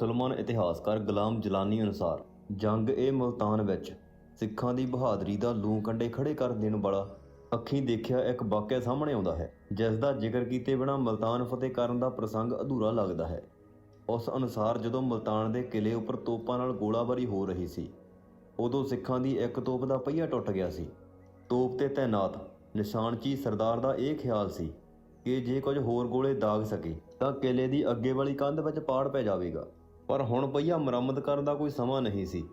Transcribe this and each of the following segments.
ਮੁਸਲਮਾਨ ਇਤਿਹਾਸਕਾਰ ਗੁਲਾਮ ਜਲਾਨੀ ਅਨੁਸਾਰ ਜੰਗ ਇਹ ਮੁਲਤਾਨ ਵਿੱਚ ਸਿੱਖਾਂ ਦੀ ਬਹਾਦਰੀ ਦਾ ਲੂੰ ਕੰਡੇ ਖੜੇ ਕਰ ਦੇਣ ਵਾਲਾ ਅੱਖੀਂ ਦੇਖਿਆ ਇੱਕ ਵਾਕਿਆ ਸਾਹਮਣੇ ਆਉਂਦਾ ਹੈ, ਜਿਸ ਦਾ ਜ਼ਿਕਰ ਕੀਤੇ ਬਿਨਾਂ ਮੁਲਤਾਨ ਫਤਿਹ ਕਰਨ ਦਾ ਪ੍ਰਸੰਗ ਅਧੂਰਾ ਲੱਗਦਾ ਹੈ। ਉਸ ਅਨੁਸਾਰ ਜਦੋਂ ਮੁਲਤਾਨ ਦੇ ਕਿਲੇ ਉੱਪਰ ਤੋਪਾਂ ਨਾਲ ਗੋਲਾਬਾਰੀ ਹੋ ਰਹੀ ਸੀ, ਉਦੋਂ ਸਿੱਖਾਂ ਦੀ ਇੱਕ ਤੋਪ ਦਾ ਪਹੀਆ ਟੁੱਟ ਗਿਆ ਸੀ। ਤੋਪ ਤੇ ਤੈਨਾਤ ਨਿਸ਼ਾਨਚੀ ਸਰਦਾਰ ਦਾ ਇਹ ਖਿਆਲ ਸੀ ਕਿ ਜੇ ਕੁਝ ਹੋਰ ਗੋਲੇ ਦਾਗ ਸਕੇ ਤਾਂ ਕਿਲੇ ਦੀ ਅੱਗੇ ਵਾਲੀ ਕੰਧ ਵਿੱਚ ਪਾੜ ਪੈ ਜਾਵੇਗਾ। ਪਰ ਹੁਣ ਪਹੀਆ ਮੁਰੰਮਤ ਕਰਨ ਦਾ ਕੋਈ ਸਮਾਂ ਨਹੀਂ ਸੀ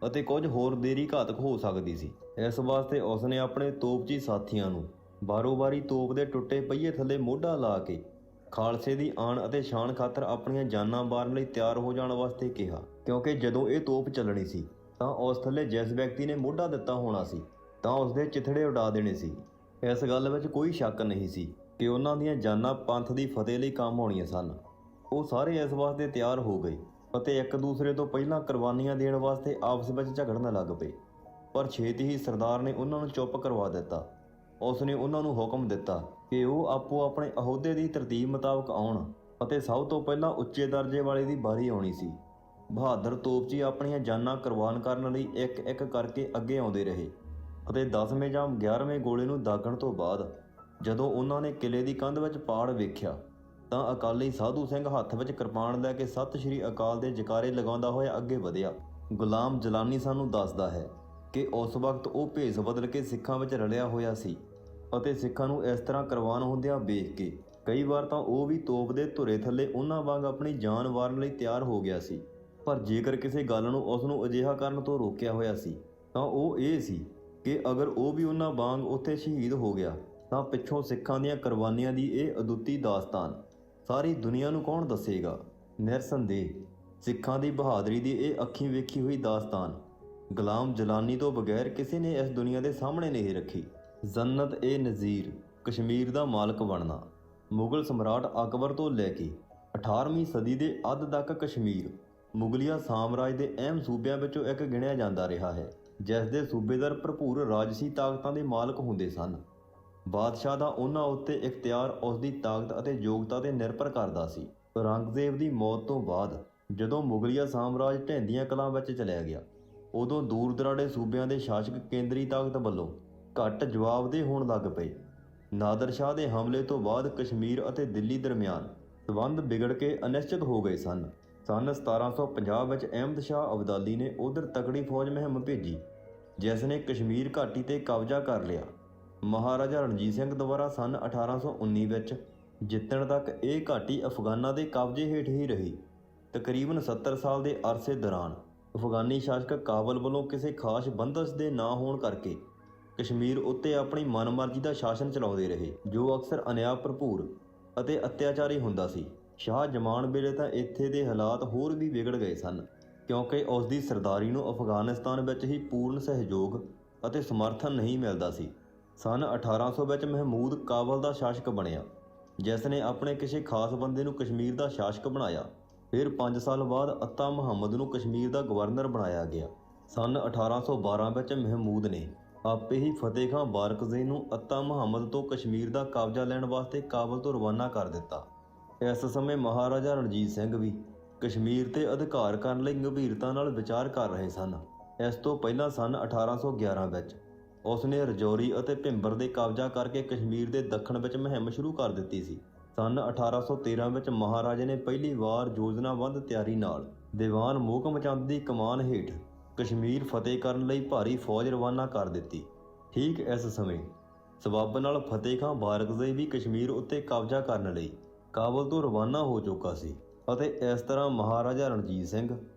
ਅਤੇ ਕੁਝ ਹੋਰ ਦੇਰੀ ਘਾਤਕ ਹੋ ਸਕਦੀ ਸੀ। ਇਸ ਵਾਸਤੇ ਉਸਨੇ ਆਪਣੇ ਤੋਪਚੀ ਸਾਥੀਆਂ ਨੂੰ ਬਾਰੋ-ਬਾਰੀ ਤੋਪ ਦੇ ਟੁੱਟੇ ਪਹੀਏ ਥੱਲੇ ਮੋਢਾ ਲਾ ਕੇ ਖਾਲਸੇ ਦੀ ਆਣ ਅਤੇ ਸ਼ਾਨ ਖਾਤਰ ਆਪਣੀਆਂ ਜਾਨਾਂ ਵਾਰਨ ਲਈ ਤਿਆਰ ਹੋ ਜਾਣ ਵਾਸਤੇ ਕਿਹਾ, ਕਿਉਂਕਿ ਜਦੋਂ ਇਹ ਤੋਪ ਚੱਲਣੀ ਸੀ ਤਾਂ ਉਸ ਥੱਲੇ ਜਿਸ ਵਿਅਕਤੀ ਨੇ ਮੋਢਾ ਦਿੱਤਾ ਹੋਣਾ ਸੀ ਤਾਂ ਉਸਦੇ ਚਿਥੜੇ ਉਡਾ ਦੇਣੇ ਸੀ। ਇਸ ਗੱਲ ਵਿੱਚ ਕੋਈ ਸ਼ੱਕ ਨਹੀਂ ਸੀ ਕਿ ਉਹਨਾਂ ਦੀਆਂ ਜਾਨਾਂ ਪੰਥ ਦੀ ਫਤਿਹ ਲਈ ਕੰਮ ਆਉਣੀਆਂ ਸਨ। ਉਹ ਸਾਰੇ ਇਸ ਵਾਸਤੇ ਤਿਆਰ ਹੋ ਗਏ ਅਤੇ ਇੱਕ ਦੂਸਰੇ ਤੋਂ ਪਹਿਲਾਂ ਕੁਰਬਾਨੀਆਂ ਦੇਣ ਵਾਸਤੇ ਆਪਸ ਵਿੱਚ ਝਗੜਨ ਲੱਗ ਪਏ। ਪਰ ਛੇਤੀ ਹੀ ਸਰਦਾਰ ਨੇ ਉਹਨਾਂ ਨੂੰ ਚੁੱਪ ਕਰਵਾ ਦਿੱਤਾ। ਉਸ ਨੇ ਉਹਨਾਂ ਨੂੰ ਹੁਕਮ ਦਿੱਤਾ ਕਿ ਉਹ ਆਪੋ ਆਪਣੇ ਅਹੁਦੇ ਦੀ ਤਰਤੀਬ ਮੁਤਾਬਕ ਆਉਣ ਅਤੇ ਸਭ ਤੋਂ ਪਹਿਲਾਂ ਉੱਚੇ ਦਰਜੇ ਵਾਲੇ ਦੀ ਬਾਰੀ ਆਉਣੀ ਸੀ। ਬਹਾਦਰ ਤੋਪਚੀ ਆਪਣੀਆਂ ਜਾਨਾਂ ਕੁਰਬਾਨ ਕਰਨ ਲਈ ਇੱਕ ਇੱਕ ਕਰਕੇ ਅੱਗੇ ਆਉਂਦੇ ਰਹੇ ਅਤੇ 10ਵੇਂ ਜਾਂ 11ਵੇਂ ਗੋਲੇ ਨੂੰ ਦਾਗਣ ਤੋਂ ਬਾਅਦ ਜਦੋਂ ਉਹਨਾਂ ਨੇ ਕਿਲੇ ਦੀ ਕੰਧ ਵਿੱਚ ਪਾੜ ਵੇਖਿਆ ਤਾਂ ਅਕਾਲੀ ਸਾਧੂ ਸਿੰਘ ਹੱਥ ਵਿੱਚ ਕਿਰਪਾਨ ਲੈ ਕੇ ਸਤਿ ਸ਼੍ਰੀ ਅਕਾਲ ਦੇ ਜਕਾਰੇ ਲਗਾਉਂਦਾ ਹੋਇਆ ਅੱਗੇ ਵਧਿਆ। ਗੁਲਾਮ ਜਲਾਨੀ ਸਾਨੂੰ ਦੱਸਦਾ ਹੈ ਕਿ ਉਸ ਵਕਤ ਉਹ ਭੇਸ ਬਦਲ ਕੇ ਸਿੱਖਾਂ ਵਿੱਚ ਰਲਿਆ ਹੋਇਆ ਸੀ ਅਤੇ ਸਿੱਖਾਂ ਨੂੰ ਇਸ ਤਰ੍ਹਾਂ ਕੁਰਬਾਨ ਹੁੰਦਿਆਂ ਵੇਖ ਕੇ ਕਈ ਵਾਰ ਤਾਂ ਉਹ ਵੀ ਤੋਪ ਦੇ ਧੁਰੇ ਥੱਲੇ ਉਹਨਾਂ ਵਾਂਗ ਆਪਣੀ ਜਾਨ ਵਾਰਨ ਲਈ ਤਿਆਰ ਹੋ ਗਿਆ ਸੀ। ਪਰ ਜੇਕਰ ਕਿਸੇ ਗੱਲ ਨੂੰ ਉਸ ਨੂੰ ਅਜਿਹਾ ਕਰਨ ਤੋਂ ਰੋਕਿਆ ਹੋਇਆ ਸੀ ਤਾਂ ਉਹ ਇਹ ਸੀ ਕਿ ਅਗਰ ਉਹ ਵੀ ਉਹਨਾਂ ਵਾਂਗ ਉੱਥੇ ਸ਼ਹੀਦ ਹੋ ਗਿਆ ਤਾਂ ਪਿੱਛੋਂ ਸਿੱਖਾਂ ਦੀਆਂ ਕੁਰਬਾਨੀਆਂ ਦੀ ਇਹ ਅਦੁੱਤੀ ਦਾਸਤਾਨ ਸਾਰੀ ਦੁਨੀਆ ਨੂੰ ਕੌਣ ਦੱਸੇਗਾ। ਨਿਰਸੰਦੇਹ ਸਿੱਖਾਂ ਦੀ ਬਹਾਦਰੀ ਦੀ ਇਹ ਅੱਖੀਂ ਵੇਖੀ ਹੋਈ ਦਾਸਤਾਨ ਗੁਲਾਮ ਜਲਾਨੀ ਤੋਂ ਬਗੈਰ ਕਿਸੇ ਨੇ ਇਸ ਦੁਨੀਆ ਦੇ ਸਾਹਮਣੇ ਨਹੀਂ ਰੱਖੀ। ਜ਼ੰਨਤ-ਏ-ਨਜ਼ੀਰ ਕਸ਼ਮੀਰ ਦਾ ਮਾਲਕ ਬਣਨਾ। ਮੁਗਲ ਸਮਰਾਟ ਅਕਬਰ ਤੋਂ ਲੈ ਕੇ 18ਵੀਂ ਸਦੀ ਦੇ ਅੱਧ ਤੱਕ ਕਸ਼ਮੀਰ ਮੁਗਲਿਆ ਸਾਮਰਾਜ ਦੇ ਅਹਿਮ ਸੂਬਿਆਂ ਵਿੱਚੋਂ ਇੱਕ ਗਿਣਿਆ ਜਾਂਦਾ ਰਿਹਾ ਹੈ, ਜਿਸ ਦੇ ਸੂਬੇਦਾਰ ਭਰਪੂਰ ਰਾਜਸੀ ਤਾਕਤਾਂ ਦੇ ਮਾਲਕ ਹੁੰਦੇ ਸਨ। ਬਾਦਸ਼ਾਹ ਦਾ ਉਹਨਾਂ ਉੱਤੇ ਇਖਤਿਆਰ ਉਸ ਦੀ ਤਾਕਤ ਅਤੇ ਯੋਗਤਾ 'ਤੇ ਨਿਰਭਰ ਕਰਦਾ ਸੀ। ਔਰੰਗਜ਼ੇਬ ਦੀ ਮੌਤ ਤੋਂ ਬਾਅਦ ਜਦੋਂ ਮੁਗਲਿਆ ਸਾਮਰਾਜ ਢਹਿੰਦੀਆਂ ਕਲਾਂ ਵਿੱਚ ਚਲਿਆ ਗਿਆ, ਉਦੋਂ ਦੂਰ ਦਰਾਡੇ ਸੂਬਿਆਂ ਦੇ ਸ਼ਾਸਕ ਕੇਂਦਰੀ ਤਾਕਤ ਵੱਲੋਂ ਘੱਟ ਜਵਾਬਦੇਹ ਹੋਣ ਲੱਗ ਪਏ। ਨਾਦਰ ਸ਼ਾਹ ਦੇ ਹਮਲੇ ਤੋਂ ਬਾਅਦ ਕਸ਼ਮੀਰ ਅਤੇ ਦਿੱਲੀ ਦਰਮਿਆਨ ਸਬੰਧ ਵਿਗੜ ਕੇ ਅਨਿਸ਼ਚਿਤ ਹੋ ਗਏ ਸਨ। ਸੰਨ 1750 ਵਿੱਚ ਅਹਿਮਦ ਸ਼ਾਹ ਅਬਦਾਲੀ ਨੇ ਉਧਰ ਤਕੜੀ ਫੌਜ ਮੁਹਿੰਮ ਭੇਜੀ, ਜਿਸ ਨੇ ਕਸ਼ਮੀਰ ਘਾਟੀ 'ਤੇ ਕਬਜ਼ਾ ਕਰ ਲਿਆ। ਮਹਾਰਾਜਾ ਰਣਜੀਤ ਸਿੰਘ ਦੁਆਰਾ ਸੰਨ 1819 ਵਿੱਚ ਜਿੱਤਣ ਤੱਕ ਇਹ ਘਾਟੀ ਅਫਗਾਨਾਂ ਦੇ ਕਬਜ਼ੇ ਹੇਠ ਹੀ ਰਹੀ। ਤਕਰੀਬਨ 70 ਸਾਲ ਦੇ ਅਰਸੇ ਦੌਰਾਨ ਅਫਗਾਨੀ ਸ਼ਾਸਕ ਕਾਬਲ ਵੱਲੋਂ ਕਿਸੇ ਖਾਸ ਬੰਦਸ਼ ਦੇ ਨਾ ਹੋਣ ਕਰਕੇ ਕਸ਼ਮੀਰ ਉੱਤੇ ਆਪਣੀ ਮਨਮਰਜ਼ੀ ਦਾ ਸ਼ਾਸਨ ਚਲਾਉਂਦੇ ਰਹੇ, ਜੋ ਅਕਸਰ ਅਨਿਆਂ ਭਰਪੂਰ ਅਤੇ ਅਤਿਆਚਾਰੀ ਹੁੰਦਾ ਸੀ। ਸ਼ਾਹ ਜਮਾਨ ਵੇਲੇ ਤਾਂ ਇੱਥੇ ਦੇ ਹਾਲਾਤ ਹੋਰ ਵੀ ਵਿਗੜ ਗਏ ਸਨ, ਕਿਉਂਕਿ ਉਸ ਦੀ ਸਰਦਾਰੀ ਨੂੰ ਅਫਗਾਨਿਸਤਾਨ ਵਿੱਚ ਹੀ ਪੂਰਨ ਸਹਿਯੋਗ ਅਤੇ ਸਮਰਥਨ ਨਹੀਂ ਮਿਲਦਾ ਸੀ। ਸੰਨ 1800 ਵਿੱਚ ਮਹਿਮੂਦ ਕਾਬਲ ਦਾ ਸ਼ਾਸਕ ਬਣਿਆ, ਜਿਸ ਨੇ ਆਪਣੇ ਕਿਸੇ ਖਾਸ ਬੰਦੇ ਨੂੰ ਕਸ਼ਮੀਰ ਦਾ ਸ਼ਾਸਕ ਬਣਾਇਆ। ਫਿਰ 5 ਸਾਲ ਬਾਅਦ ਅੱਤਾ ਮੁਹੰਮਦ ਨੂੰ ਕਸ਼ਮੀਰ ਦਾ ਗਵਰਨਰ ਬਣਾਇਆ ਗਿਆ। ਸੰਨ 1812 ਵਿੱਚ ਮਹਿਮੂਦ ਨੇ ਆਪੇ ਹੀ ਫਤਿਹ ਖਾਂ ਬਾਰਕਜ਼ਈ ਨੂੰ ਅੱਤਾ ਮੁਹੰਮਦ ਤੋਂ ਕਸ਼ਮੀਰ ਦਾ ਕਬਜ਼ਾ ਲੈਣ ਵਾਸਤੇ ਕਾਬਲ ਤੋਂ ਰਵਾਨਾ ਕਰ ਦਿੱਤਾ। ਇਸ ਸਮੇਂ ਮਹਾਰਾਜਾ ਰਣਜੀਤ ਸਿੰਘ ਵੀ ਕਸ਼ਮੀਰ 'ਤੇ ਅਧਿਕਾਰ ਕਰਨ ਲਈ ਗੰਭੀਰਤਾ ਨਾਲ ਵਿਚਾਰ ਕਰ ਰਹੇ ਸਨ। ਇਸ ਤੋਂ ਪਹਿਲਾਂ ਸੰਨ 1811 ਵਿੱਚ ਉਸ ਨੇ ਰਜੌਰੀ ਅਤੇ ਭਿੰਬਰ ਦੇ ਕਬਜ਼ਾ ਕਰਕੇ ਕਸ਼ਮੀਰ ਦੇ ਦੱਖਣ ਵਿੱਚ ਮੁਹਿੰਮ ਸ਼ੁਰੂ ਕਰ ਦਿੱਤੀ ਸੀ। ਸੰਨ 1813 ਵਿੱਚ ਮਹਾਰਾਜੇ ਨੇ ਪਹਿਲੀ ਵਾਰ ਯੋਜਨਾਬੱਧ ਤਿਆਰੀ ਨਾਲ ਦੀਵਾਨ ਮੋਹਕਮ ਚੰਦ ਦੀ ਕਮਾਨ ਹੇਠ ਕਸ਼ਮੀਰ ਫਤਿਹ ਕਰਨ ਲਈ ਭਾਰੀ ਫੌਜ ਰਵਾਨਾ ਕਰ ਦਿੱਤੀ। ਠੀਕ ਇਸ ਸਮੇਂ ਸਬੱਬ ਨਾਲ ਫਤਿਹ ਖਾਂ ਬਾਰਕਜ਼ਈ ਵੀ ਕਸ਼ਮੀਰ ਉੱਤੇ ਕਬਜ਼ਾ ਕਰਨ ਲਈ ਕਾਬਲ ਤੋਂ ਰਵਾਨਾ ਹੋ ਚੁੱਕਾ ਸੀ ਅਤੇ ਇਸ ਤਰ੍ਹਾਂ ਮਹਾਰਾਜਾ ਰਣਜੀਤ ਸਿੰਘ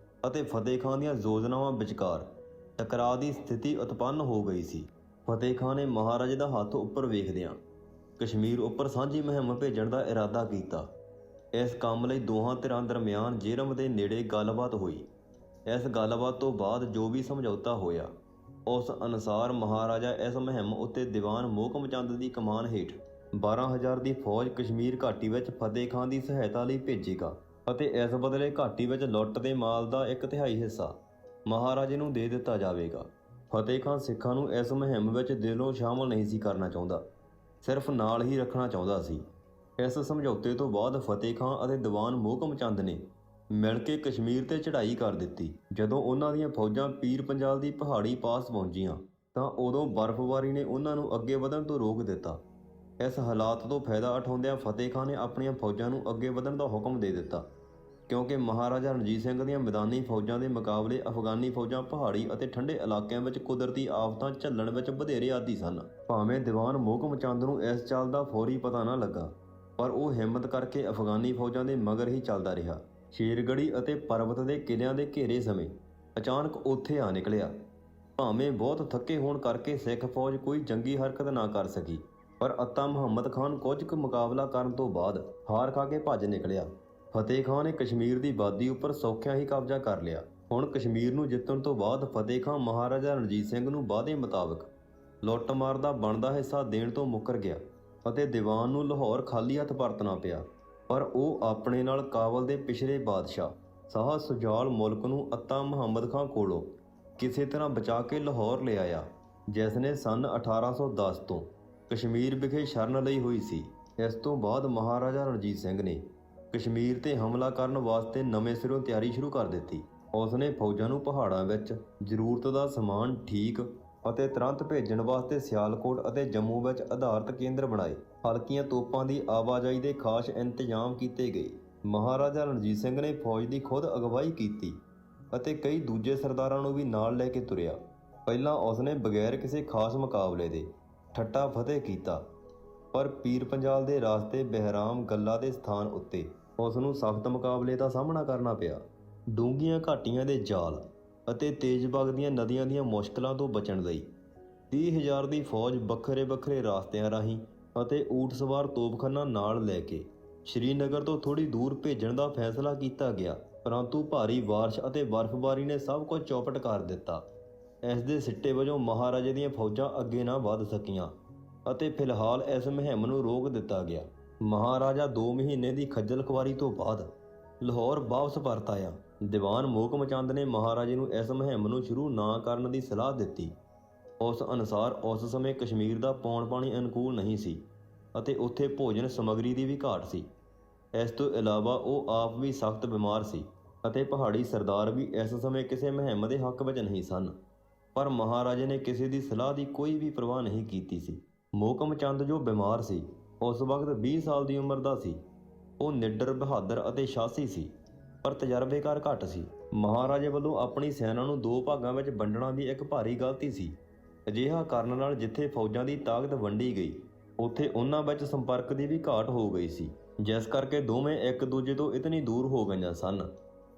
ਅਤੇ ਫਤਿਹ ਖਾਂ ਦੀਆਂ ਯੋਜਨਾਵਾਂ ਵਿਚਕਾਰ ਟਕਰਾਅ ਦੀ ਸਥਿਤੀ ਉਤਪੰਨ ਹੋ ਗਈ ਸੀ। ਫਤਿਹ ਖਾਂ ਨੇ ਮਹਾਰਾਜੇ ਦਾ ਹੱਥ ਉੱਪਰ ਵੇਖਦਿਆਂ ਕਸ਼ਮੀਰ ਉੱਪਰ ਸਾਂਝੀ ਮੁਹਿੰਮ ਭੇਜਣ ਦਾ ਇਰਾਦਾ ਕੀਤਾ। ਇਸ ਕੰਮ ਲਈ ਦੋਹਾਂ ਧਿਰਾਂ ਦਰਮਿਆਨ ਜੇਰਮ ਦੇ ਨੇੜੇ ਗੱਲਬਾਤ ਹੋਈ। ਇਸ ਗੱਲਬਾਤ ਤੋਂ ਬਾਅਦ ਜੋ ਵੀ ਸਮਝੌਤਾ ਹੋਇਆ, ਉਸ ਅਨੁਸਾਰ ਮਹਾਰਾਜਾ ਇਸ ਮੁਹਿੰਮ ਉੱਤੇ ਦੀਵਾਨ ਮੋਹਕਮ ਚੰਦ ਦੀ ਕਮਾਨ ਹੇਠ 12,000 ਦੀ ਫੌਜ ਕਸ਼ਮੀਰ ਘਾਟੀ ਵਿੱਚ ਫਤਿਹ ਖਾਂ ਦੀ ਸਹਾਇਤਾ ਲਈ ਭੇਜੇਗਾ ਅਤੇ ਇਸ ਬਦਲੇ ਘਾਟੀ ਵਿੱਚ ਲੁੱਟ ਦੇ ਮਾਲ ਦਾ 1/3 ਹਿੱਸਾ ਮਹਾਰਾਜੇ ਨੂੰ ਦੇ ਦਿੱਤਾ ਜਾਵੇਗਾ। ਫਤਿਹ ਖਾਂ ਸਿੱਖਾਂ ਨੂੰ ਇਸ ਮੁਹਿੰਮ ਵਿੱਚ ਦਿਲੋਂ ਸ਼ਾਮਲ ਨਹੀਂ ਸੀ ਕਰਨਾ ਚਾਹੁੰਦਾ, ਸਿਰਫ ਨਾਲ ਹੀ ਰੱਖਣਾ ਚਾਹੁੰਦਾ ਸੀ। ਇਸ ਸਮਝੌਤੇ ਤੋਂ ਬਾਅਦ ਫਤਿਹ ਖਾਂ ਅਤੇ ਦੀਵਾਨ ਮੋਹਕਮ ਚੰਦ ਨੇ ਮਿਲ ਕੇ ਕਸ਼ਮੀਰ ਤੇ ਚੜ੍ਹਾਈ ਕਰ ਦਿੱਤੀ। ਜਦੋਂ ਉਹਨਾਂ ਦੀਆਂ ਫੌਜਾਂ ਪੀਰ ਪੰਜਾਲ ਦੀ ਪਹਾੜੀ ਪਾਸ ਪਹੁੰਚੀਆਂ ਤਾਂ ਉਦੋਂ ਬਰਫ਼ਬਾਰੀ ਨੇ ਉਹਨਾਂ ਨੂੰ ਅੱਗੇ ਵਧਣ ਤੋਂ ਰੋਕ ਦਿੱਤਾ। ਇਸ ਹਾਲਾਤ ਤੋਂ ਫਾਇਦਾ ਉਠਾਉਂਦਿਆਂ ਫਤਿਹ ਖਾਨ ਨੇ ਆਪਣੀਆਂ ਫੌਜਾਂ ਨੂੰ ਅੱਗੇ ਵਧਣ ਦਾ ਹੁਕਮ ਦੇ ਦਿੱਤਾ, ਕਿਉਂਕਿ ਮਹਾਰਾਜਾ ਰਣਜੀਤ ਸਿੰਘ ਦੀਆਂ ਮੈਦਾਨੀ ਫੌਜਾਂ ਦੇ ਮੁਕਾਬਲੇ ਅਫਗਾਨੀ ਫੌਜਾਂ ਪਹਾੜੀ ਅਤੇ ਠੰਡੇ ਇਲਾਕਿਆਂ ਵਿੱਚ ਕੁਦਰਤੀ ਆਫਤਾਂ ਝੱਲਣ ਵਿੱਚ ਵਧੇਰੇ ਆਦੀ ਸਨ। ਭਾਵੇਂ ਦੀਵਾਨ ਮੋਹਕਮ ਚੰਦ ਨੂੰ ਇਸ ਚਾਲ ਦਾ ਫੌਰੀ ਪਤਾ ਨਾ ਲੱਗਾ, ਪਰ ਉਹ ਹਿੰਮਤ ਕਰਕੇ ਅਫਗਾਨੀ ਫੌਜਾਂ ਦੇ ਮਗਰ ਹੀ ਚੱਲਦਾ ਰਿਹਾ। ਸ਼ੇਰਗੜ੍ਹੀ ਅਤੇ ਪਰਬਤ ਦੇ ਕਿਲ੍ਹਿਆਂ ਦੇ ਘੇਰੇ ਸਮੇਂ ਅਚਾਨਕ ਉੱਥੇ ਆ ਨਿਕਲਿਆ। ਭਾਵੇਂ ਬਹੁਤ ਥੱਕੇ ਹੋਣ ਕਰਕੇ ਸਿੱਖ ਫੌਜ ਕੋਈ ਜੰਗੀ ਹਰਕਤ ਨਾ ਕਰ ਸਕੀ, ਪਰ ਅੱਤਾ ਮੁਹੰਮਦ ਖਾਨ ਕੁਝ ਕੁ ਮੁਕਾਬਲਾ ਕਰਨ ਤੋਂ ਬਾਅਦ ਹਾਰ ਖਾ ਕੇ ਭੱਜ ਨਿਕਲਿਆ। ਫਤਿਹ ਖਾਨ ਨੇ ਕਸ਼ਮੀਰ ਦੀ ਵਾਦੀ ਉੱਪਰ ਸੌਖਿਆਂ ਹੀ ਕਬਜ਼ਾ ਕਰ ਲਿਆ। ਹੁਣ ਕਸ਼ਮੀਰ ਨੂੰ ਜਿੱਤਣ ਤੋਂ ਬਾਅਦ ਫਤਿਹ ਖਾਨ ਮਹਾਰਾਜਾ ਰਣਜੀਤ ਸਿੰਘ ਨੂੰ ਵਾਅਦੇ ਮੁਤਾਬਕ ਲੁੱਟਮਾਰ ਦਾ ਬਣਦਾ ਹਿੱਸਾ ਦੇਣ ਤੋਂ ਮੁੱਕਰ ਗਿਆ ਅਤੇ ਦੀਵਾਨ ਨੂੰ ਲਾਹੌਰ ਖਾਲੀ ਹੱਥ ਪਰਤਣਾ ਪਿਆ। ਪਰ ਉਹ ਆਪਣੇ ਨਾਲ ਕਾਬਲ ਦੇ ਪਿਛਲੇ ਬਾਦਸ਼ਾਹ ਸ਼ਾਹ ਸੁਜਾਲ ਮੁਲਕ ਨੂੰ ਅੱਤਾ ਮੁਹੰਮਦ ਖਾਨ ਕੋਲੋਂ ਕਿਸੇ ਤਰ੍ਹਾਂ ਬਚਾ ਕੇ ਲਾਹੌਰ ਲੈ ਆਇਆ, ਜਿਸ ਨੇ ਸੰਨ 1810 ਤੋਂ ਕਸ਼ਮੀਰ ਵਿਖੇ ਸ਼ਰਨ ਲਈ ਹੋਈ ਸੀ। ਇਸ ਤੋਂ ਬਾਅਦ ਮਹਾਰਾਜਾ ਰਣਜੀਤ ਸਿੰਘ ਨੇ ਕਸ਼ਮੀਰ ਤੇ ਹਮਲਾ ਕਰਨ ਵਾਸਤੇ ਨਵੇਂ ਸਿਰੋਂ ਤਿਆਰੀ ਸ਼ੁਰੂ ਕਰ ਦਿੱਤੀ। ਉਸ ਨੇ ਫੌਜਾਂ ਨੂੰ ਪਹਾੜਾਂ ਵਿੱਚ ਜ਼ਰੂਰਤ ਦਾ ਸਮਾਨ ਠੀਕ ਅਤੇ ਤੁਰੰਤ ਭੇਜਣ ਵਾਸਤੇ ਸਿਆਲਕੋਟ ਅਤੇ ਜੰਮੂ ਵਿੱਚ ਆਧਾਰਿਤ ਕੇਂਦਰ ਬਣਾਏ। ਹਲਕੀਆਂ ਤੋਪਾਂ ਦੀ ਆਵਾਜਾਈ ਦੇ ਖਾਸ ਇੰਤਜ਼ਾਮ ਕੀਤੇ ਗਏ। ਮਹਾਰਾਜਾ ਰਣਜੀਤ ਸਿੰਘ ਨੇ ਫੌਜ ਦੀ ਖੁਦ ਅਗਵਾਈ ਕੀਤੀ ਅਤੇ ਕਈ ਦੂਜੇ ਸਰਦਾਰਾਂ ਨੂੰ ਵੀ ਨਾਲ ਲੈ ਕੇ ਤੁਰਿਆ। ਪਹਿਲਾਂ ਉਸ ਨੇ ਬਗੈਰ ਕਿਸੇ ਖਾਸ ਮੁਕਾਬਲੇ ਦੇ ਠੱਟਾ ਫਤਿਹ ਕੀਤਾ, ਪਰ ਪੀਰ ਪੰਜਾਲ ਦੇ ਰਾਸਤੇ ਬਹਿਰਾਮ ਗੱਲਾ ਦੇ ਸਥਾਨ ਉੱਤੇ ਉਸ ਨੂੰ ਸਖਤ ਮੁਕਾਬਲੇ ਦਾ ਸਾਹਮਣਾ ਕਰਨਾ ਪਿਆ। ਡੂੰਘੀਆਂ ਘਾਟੀਆਂ ਦੇ ਜਾਲ ਅਤੇ ਤੇਜ਼ ਵਗਦੀਆਂ ਨਦੀਆਂ ਦੀਆਂ ਮੁਸ਼ਕਲਾਂ ਤੋਂ ਬਚਣ ਲਈ 30,000 ਦੀ ਫੌਜ ਵੱਖਰੇ ਵੱਖਰੇ ਰਾਸਤਿਆਂ ਰਾਹੀਂ ਅਤੇ ਊਠ ਸਵਾਰ ਤੋਪਖਾਨਾ ਨਾਲ ਲੈ ਕੇ ਸ਼੍ਰੀਨਗਰ ਤੋਂ ਥੋੜ੍ਹੀ ਦੂਰ ਭੇਜਣ ਦਾ ਫੈਸਲਾ ਕੀਤਾ ਗਿਆ, ਪਰੰਤੂ ਭਾਰੀ ਬਾਰਿਸ਼ ਅਤੇ ਬਰਫ਼ਬਾਰੀ ਨੇ ਸਭ ਕੁਝ ਚੌਪਟ ਕਰ ਦਿੱਤਾ। ਇਸ ਦੇ ਸਿੱਟੇ ਵਜੋਂ ਮਹਾਰਾਜੇ ਦੀਆਂ ਫੌਜਾਂ ਅੱਗੇ ਨਾ ਵਧ ਸਕੀਆਂ ਅਤੇ ਫਿਲਹਾਲ ਇਸ ਮੁਹਿੰਮ ਨੂੰ ਰੋਕ ਦਿੱਤਾ ਗਿਆ। ਮਹਾਰਾਜਾ 2 ਮਹੀਨੇ ਦੀ ਖੱਜਲ ਖੁਆਰੀ ਤੋਂ ਬਾਅਦ ਲਾਹੌਰ ਵਾਪਸ ਪਰਤ ਆਇਆ। ਦੀਵਾਨ ਮੋਹਕਮ ਚੰਦ ਨੇ ਮਹਾਰਾਜੇ ਨੂੰ ਇਸ ਮੁਹਿੰਮ ਨੂੰ ਸ਼ੁਰੂ ਨਾ ਕਰਨ ਦੀ ਸਲਾਹ ਦਿੱਤੀ। ਉਸ ਅਨੁਸਾਰ ਉਸ ਸਮੇਂ ਕਸ਼ਮੀਰ ਦਾ ਪੌਣ ਪਾਣੀ ਅਨੁਕੂਲ ਨਹੀਂ ਸੀ ਅਤੇ ਉੱਥੇ ਭੋਜਨ ਸਮੱਗਰੀ ਦੀ ਵੀ ਘਾਟ ਸੀ। ਇਸ ਤੋਂ ਇਲਾਵਾ ਉਹ ਆਪ ਵੀ ਸਖਤ ਬਿਮਾਰ ਸੀ ਅਤੇ ਪਹਾੜੀ ਸਰਦਾਰ ਵੀ ਇਸ ਸਮੇਂ ਕਿਸੇ ਮੁਹਿੰਮ ਦੇ ਹੱਕ ਵਿੱਚ ਨਹੀਂ ਸਨ। ਪਰ ਮਹਾਰਾਜੇ ਨੇ ਕਿਸੇ ਦੀ ਸਲਾਹ ਦੀ ਕੋਈ ਵੀ ਪਰਵਾਹ ਨਹੀਂ ਕੀਤੀ ਸੀ। ਮੋਹਕਮ ਚੰਦ ਜੋ ਬਿਮਾਰ ਸੀ, ਉਸ ਵਕਤ 20 ਸਾਲ ਦੀ ਉਮਰ ਦਾ ਸੀ। ਉਹ ਨਿੱਡਰ, ਬਹਾਦਰ ਅਤੇ ਸਾਹਸੀ ਸੀ, ਪਰ ਤਜਰਬੇਕਾਰ ਘੱਟ ਸੀ। ਮਹਾਰਾਜੇ ਵੱਲੋਂ ਆਪਣੀ ਸੈਨਾ ਨੂੰ 2 ਭਾਗਾਂ ਵਿੱਚ ਵੰਡਣਾ ਵੀ ਇੱਕ ਭਾਰੀ ਗਲਤੀ ਸੀ। ਅਜਿਹਾ ਕਰਨ ਨਾਲ ਜਿੱਥੇ ਫੌਜਾਂ ਦੀ ਤਾਕਤ ਵੰਡੀ ਗਈ, ਉੱਥੇ ਉਹਨਾਂ ਵਿੱਚ ਸੰਪਰਕ ਦੀ ਵੀ ਘਾਟ ਹੋ ਗਈ ਸੀ, ਜਿਸ ਕਰਕੇ ਦੋਵੇਂ ਇੱਕ ਦੂਜੇ ਤੋਂ ਇਤਨੀ ਦੂਰ ਹੋ ਗਈਆਂ ਸਨ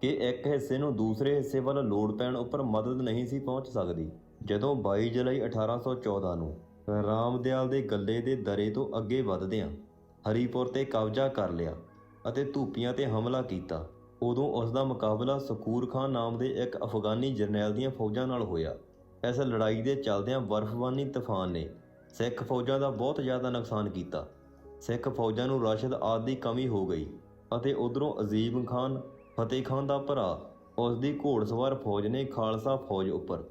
ਕਿ ਇੱਕ ਹਿੱਸੇ ਨੂੰ ਦੂਸਰੇ ਹਿੱਸੇ ਵੱਲ ਲੋੜ ਪੈਣ ਉੱਪਰ ਮਦਦ ਨਹੀਂ ਸੀ ਪਹੁੰਚ ਸਕਦੀ। ਜਦੋਂ 22 ਜੁਲਾਈ 1814 ਨੂੰ ਰਾਮਦਿਆਲ ਦੇ ਗੱਲੇ ਦੇ ਦਰੇ ਤੋਂ ਅੱਗੇ ਵਧਦਿਆਂ ਹਰੀਪੁਰ ਤੇ ਕਬਜ਼ਾ ਕਰ ਲਿਆ ਅਤੇ ਧੂਪੀਆਂ ਤੇ ਹਮਲਾ ਕੀਤਾ, ਉਦੋਂ ਉਸ ਦਾ ਮੁਕਾਬਲਾ ਸਕੂਰ ਖਾਨ ਨਾਮ ਦੇ ਇੱਕ ਅਫਗਾਨੀ ਜਰਨੈਲ ਦੀਆਂ ਫੌਜਾਂ ਨਾਲ ਹੋਇਆ। ਇਸ ਲੜਾਈ ਦੇ ਚੱਲਦਿਆਂ ਬਰਫ਼ਬਾਨੀ ਤੂਫਾਨ ਨੇ ਸਿੱਖ ਫੌਜਾਂ ਦਾ ਬਹੁਤ ਜ਼ਿਆਦਾ ਨੁਕਸਾਨ ਕੀਤਾ। ਸਿੱਖ ਫੌਜਾਂ ਨੂੰ ਰਸ਼ਦ ਆਦਿ ਦੀ ਕਮੀ ਹੋ ਗਈ ਅਤੇ ਉੱਧਰੋਂ ਅਜ਼ੀਮ ਖਾਨ, ਫਤਿਹ ਖਾਨ ਦਾ ਭਰਾ, ਉਸ ਦੀ ਘੋੜਸਵਾਰ ਫੌਜ ਨੇ ਖਾਲਸਾ ਫੌਜ ਉੱਪਰ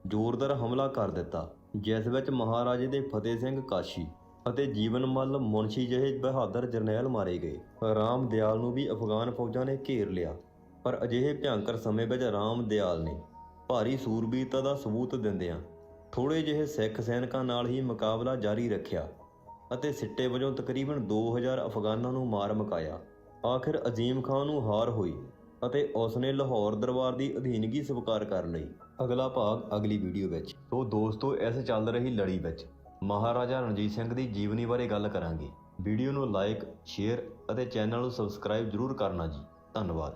ਜ਼ੋਰਦਾਰ ਹਮਲਾ ਕਰ ਦਿੱਤਾ, ਜਿਸ ਵਿੱਚ ਮਹਾਰਾਜੇ ਦੇ ਫਤਿਹ ਸਿੰਘ ਕਾਸ਼ੀ ਅਤੇ ਜੀਵਨ ਮੱਲ ਮੁਨਸ਼ੀ ਜਿਹੇ ਬਹਾਦਰ ਜਰਨੈਲ ਮਾਰੇ ਗਏ। ਰਾਮ ਦਿਆਲ ਨੂੰ ਵੀ ਅਫਗਾਨ ਫੌਜਾਂ ਨੇ ਘੇਰ ਲਿਆ, ਪਰ ਅਜਿਹੇ ਭਿਅੰਕਰ ਸਮੇਂ ਵਿੱਚ ਰਾਮ ਦਿਆਲ ਨੇ ਭਾਰੀ ਸੂਰਬੀਰਤਾ ਦਾ ਸਬੂਤ ਦਿੰਦਿਆਂ ਥੋੜ੍ਹੇ ਜਿਹੇ ਸਿੱਖ ਸੈਨਿਕਾਂ ਨਾਲ ਹੀ ਮੁਕਾਬਲਾ ਜਾਰੀ ਰੱਖਿਆ ਅਤੇ ਸਿੱਟੇ ਵਜੋਂ ਤਕਰੀਬਨ 2000 ਅਫਗਾਨਾਂ ਨੂੰ ਮਾਰ ਮੁਕਾਇਆ। ਆਖਿਰ ਅਜ਼ੀਮ ਖਾਨ ਨੂੰ ਹਾਰ ਹੋਈ ਅਤੇ ਉਸ ਨੇ ਲਾਹੌਰ ਦਰਬਾਰ ਦੀ ਅਧੀਨਗੀ ਸਵੀਕਾਰ ਕਰ ਲਈ। ਅਗਲਾ ਭਾਗ ਅਗਲੀ ਵੀਡੀਓ ਵਿੱਚ। ਸੋ ਦੋਸਤੋ, ਇਸ ਚੱਲ ਰਹੀ ਲੜੀ ਵਿੱਚ ਮਹਾਰਾਜਾ ਰਣਜੀਤ ਸਿੰਘ ਦੀ ਜੀਵਨੀ ਬਾਰੇ ਗੱਲ ਕਰਾਂਗੇ। ਵੀਡੀਓ ਨੂੰ ਲਾਈਕ, ਸ਼ੇਅਰ ਅਤੇ ਚੈਨਲ ਨੂੰ ਸਬਸਕ੍ਰਾਈਬ ਜ਼ਰੂਰ ਕਰਨਾ ਜੀ। ਧੰਨਵਾਦ।